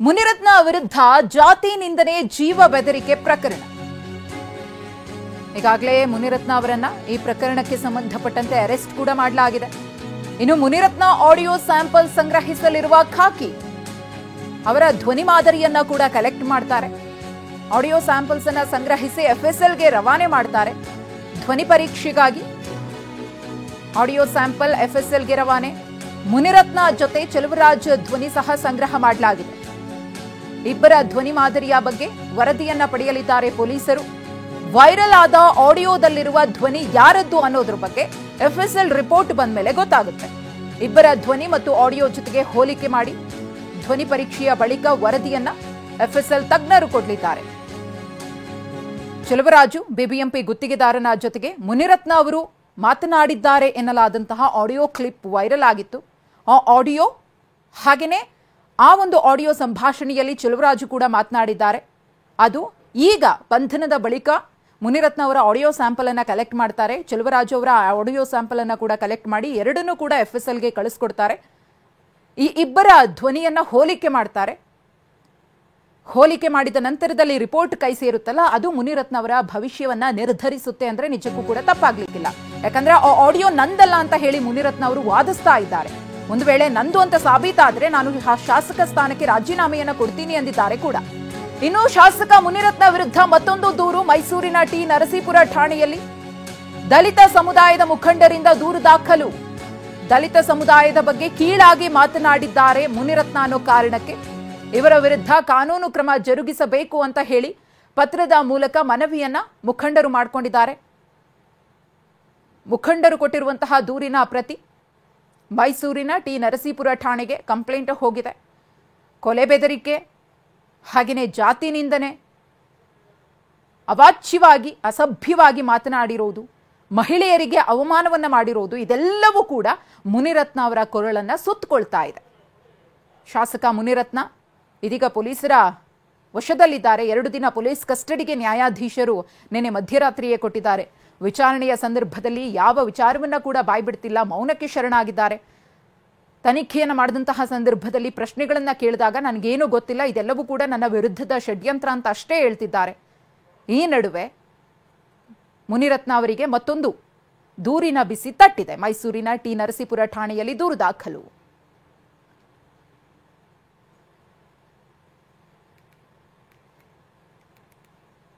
ಮುನಿರತ್ನ ವಿರುದ್ಧ ಜಾತಿ ನಿಂದನೆ ಜೀವ ಬೆದರಿಕೆ ಪ್ರಕರಣ. ಈಗಾಗಲೇ ಮುನಿರತ್ನ ಅವರನ್ನ ಈ ಪ್ರಕರಣಕ್ಕೆ ಸಂಬಂಧಪಟ್ಟಂತೆ ಅರೆಸ್ಟ್ ಕೂಡ ಮಾಡಲಾಗಿದೆ. ಇನ್ನು ಮುನಿರತ್ನ ಆಡಿಯೋ ಸ್ಯಾಂಪಲ್ ಸಂಗ್ರಹಿಸಲಿರುವ ಖಾಕಿ ಅವರ ಧ್ವನಿ ಮಾದರಿಯನ್ನ ಕೂಡ ಕಲೆಕ್ಟ್ ಮಾಡ್ತಾರೆ. ಆಡಿಯೋ ಸ್ಯಾಂಪಲ್ಸ್ ಅನ್ನ ಸಂಗ್ರಹಿಸಿ ಎಫ್ಎಸ್ಎಲ್ಗೆ ರವಾನೆ ಮಾಡ್ತಾರೆ. ಧ್ವನಿ ಪರೀಕ್ಷೆಗಾಗಿ ಆಡಿಯೋ ಸ್ಯಾಂಪಲ್ ಎಫ್ಎಸ್ಎಲ್ಗೆ ರವಾನೆ. ಮುನಿರತ್ನ ಜೊತೆ ಚೆಲುವರಾಜ್ ಧ್ವನಿ ಸಹ ಸಂಗ್ರಹ ಮಾಡಲಾಗಿದೆ. ಇಬ್ಬರ ಧ್ವನಿ ಮಾದರಿಯ ಬಗ್ಗೆ ವರದಿಯನ್ನ ಪಡೆಯಲಿದ್ದಾರೆ ಪೊಲೀಸರು. ವೈರಲ್ ಆದ ಆಡಿಯೋದಲ್ಲಿರುವ ಧ್ವನಿ ಯಾರದ್ದು ಅನ್ನೋದ್ರ ಬಗ್ಗೆ ಎಫ್ಎಸ್ಎಲ್ ರಿಪೋರ್ಟ್ ಬಂದ ಮೇಲೆ ಗೊತ್ತಾಗುತ್ತೆ. ಇಬ್ಬರ ಧ್ವನಿ ಮತ್ತು ಆಡಿಯೋ ಜೊತೆಗೆ ಹೋಲಿಕೆ ಮಾಡಿ ಧ್ವನಿ ಪರೀಕ್ಷೆಯ ಬಳಿಕ ವರದಿಯನ್ನ ಎಫ್ಎಸ್ಎಲ್ ತಜ್ಞರು ಕೊಡಲಿದ್ದಾರೆ. ಚೆಲುವರಾಜು ಬಿಬಿಎಂಪಿ ಗುತ್ತಿಗೆದಾರನ ಜೊತೆಗೆ ಮುನಿರತ್ನ ಅವರು ಮಾತನಾಡಿದ್ದಾರೆ ಎನ್ನಲಾದಂತಹ ಆಡಿಯೋ ಕ್ಲಿಪ್ ವೈರಲ್ ಆಗಿತ್ತು. ಆ ಆಡಿಯೋ ಹಾಗೆಯೇ ಆ ಒಂದು ಆಡಿಯೋ ಸಂಭಾಷಣೆಯಲ್ಲಿ ಚೆಲುವರಾಜು ಕೂಡ ಮಾತನಾಡಿದ್ದಾರೆ. ಅದು ಈಗ ಬಂಧನದ ಬಳಿಕ ಮುನಿರತ್ನ ಅವರ ಆಡಿಯೋ ಸ್ಯಾಂಪಲ್ ಅನ್ನ ಕಲೆಕ್ಟ್ ಮಾಡ್ತಾರೆ. ಚೆಲುವರಾಜು ಅವರ ಆಡಿಯೋ ಸ್ಯಾಂಪಲ್ ಅನ್ನ ಕೂಡ ಕಲೆಕ್ಟ್ ಮಾಡಿ ಎರಡನ್ನೂ ಕೂಡ ಎಫ್ಎಸ್ಎಲ್ಗೆ ಕಳಿಸ್ಕೊಡ್ತಾರೆ. ಈ ಇಬ್ಬರ ಧ್ವನಿಯನ್ನ ಹೋಲಿಕೆ ಮಾಡ್ತಾರೆ. ಹೋಲಿಕೆ ಮಾಡಿದ ನಂತರದಲ್ಲಿ ರಿಪೋರ್ಟ್ ಕೈ ಸೇರುತ್ತಲ್ಲ, ಅದು ಮುನಿರತ್ನ ಅವರ ಭವಿಷ್ಯವನ್ನ ನಿರ್ಧರಿಸುತ್ತೆ ಅಂದ್ರೆ ನಿಜಕ್ಕೂ ಕೂಡ ತಪ್ಪಾಗ್ಲಿಕ್ಕಿಲ್ಲ. ಯಾಕಂದ್ರೆ ಆ ಆಡಿಯೋ ನಂದಲ್ಲ ಅಂತ ಹೇಳಿ ಮುನಿರತ್ನ ಅವರು ವಾದಿಸ್ತಾ ಇದ್ದಾರೆ. ಒಂದು ವೇಳೆ ನಂದು ಅಂತ ಸಾಬೀತಾದ್ರೆ ನಾನು ಶಾಸಕ ಸ್ಥಾನಕ್ಕೆ ರಾಜೀನಾಮೆಯನ್ನ ಕೊಡ್ತೀನಿ ಎಂದಿದ್ದಾರೆ ಕೂಡ. ಇನ್ನು ಶಾಸಕ ಮುನಿರತ್ನ ವಿರುದ್ಧ ಮತ್ತೊಂದು ದೂರು ಮೈಸೂರಿನ ಟಿ ನರಸೀಪುರ ಠಾಣೆಯಲ್ಲಿ. ದಲಿತ ಸಮುದಾಯದ ಮುಖಂಡರಿಂದ ದೂರು ದಾಖಲು. ದಲಿತ ಸಮುದಾಯದ ಬಗ್ಗೆ ಕೀಳಾಗಿ ಮಾತನಾಡಿದ್ದಾರೆ ಮುನಿರತ್ನ ಅನ್ನೋ ಕಾರಣಕ್ಕೆ ಇವರ ವಿರುದ್ಧ ಕಾನೂನು ಕ್ರಮ ಜರುಗಿಸಬೇಕು ಅಂತ ಹೇಳಿ ಪತ್ರದ ಮೂಲಕ ಮನವಿಯನ್ನ ಮುಖಂಡರು ಮಾಡಿಕೊಂಡಿದ್ದಾರೆ. ಮುಖಂಡರು ಕೊಟ್ಟಿರುವಂತಹ ದೂರಿನ ಪ್ರತಿ ಮೈಸೂರಿನ ಟಿ ನರಸೀಪುರ ಠಾಣೆಗೆ ಕಂಪ್ಲೇಂಟ್ ಹೋಗಿದೆ. ಕೊಲೆ ಬೆದರಿಕೆ ಹಾಗೆಯೇ ಜಾತಿ ನಿಂದನೆ, ಅವಾಚ್ಯವಾಗಿ ಅಸಭ್ಯವಾಗಿ ಮಾತನಾಡಿರೋದು, ಮಹಿಳೆಯರಿಗೆ ಅವಮಾನವನ್ನ ಮಾಡಿರೋದು, ಇದೆಲ್ಲವೂ ಕೂಡ ಮುನಿರತ್ನ ಅವರ ಕೊರಳನ್ನ ಸುತ್ತಕೊಳ್ತಾ ಇದೆ. ಶಾಸಕ ಮುನಿರತ್ನ ಇದೀಗ ಪೊಲೀಸರ ವಶದಲ್ಲಿದ್ದಾರೆ. 2 ದಿನ ಪೊಲೀಸ್ ಕಸ್ಟಡಿಗೆ ನ್ಯಾಯಾಧೀಶರು ನಿನ್ನೆ ಮಧ್ಯರಾತ್ರಿಯೇ ಕೊಟ್ಟಿದ್ದಾರೆ. ವಿಚಾರಣೆಯ ಸಂದರ್ಭದಲ್ಲಿ ಯಾವ ವಿಚಾರವನ್ನ ಕೂಡ ಬಾಯ್ಬಿಡ್ತಿಲ್ಲ, ಮೌನಕ್ಕೆ ಶರಣಾಗಿದ್ದಾರೆ. ತನಿಖೆಯನ್ನು ಮಾಡಿದಂತಹ ಸಂದರ್ಭದಲ್ಲಿ ಪ್ರಶ್ನೆಗಳನ್ನ ಕೇಳಿದಾಗ ನನಗೇನು ಗೊತ್ತಿಲ್ಲ, ಇದೆಲ್ಲವೂ ಕೂಡ ನನ್ನ ವಿರುದ್ಧದ ಷಡ್ಯಂತ್ರ ಅಂತ ಅಷ್ಟೇ ಹೇಳ್ತಿದ್ದಾರೆ. ಈ ನಡುವೆ ಮುನಿರತ್ನ ಅವರಿಗೆ ಮತ್ತೊಂದು ದೂರಿನ ಬಿಸಿ ತಟ್ಟಿದೆ. ಮೈಸೂರಿನ ಟಿ ನರಸೀಪುರ ಠಾಣೆಯಲ್ಲಿ ದೂರು ದಾಖಲು.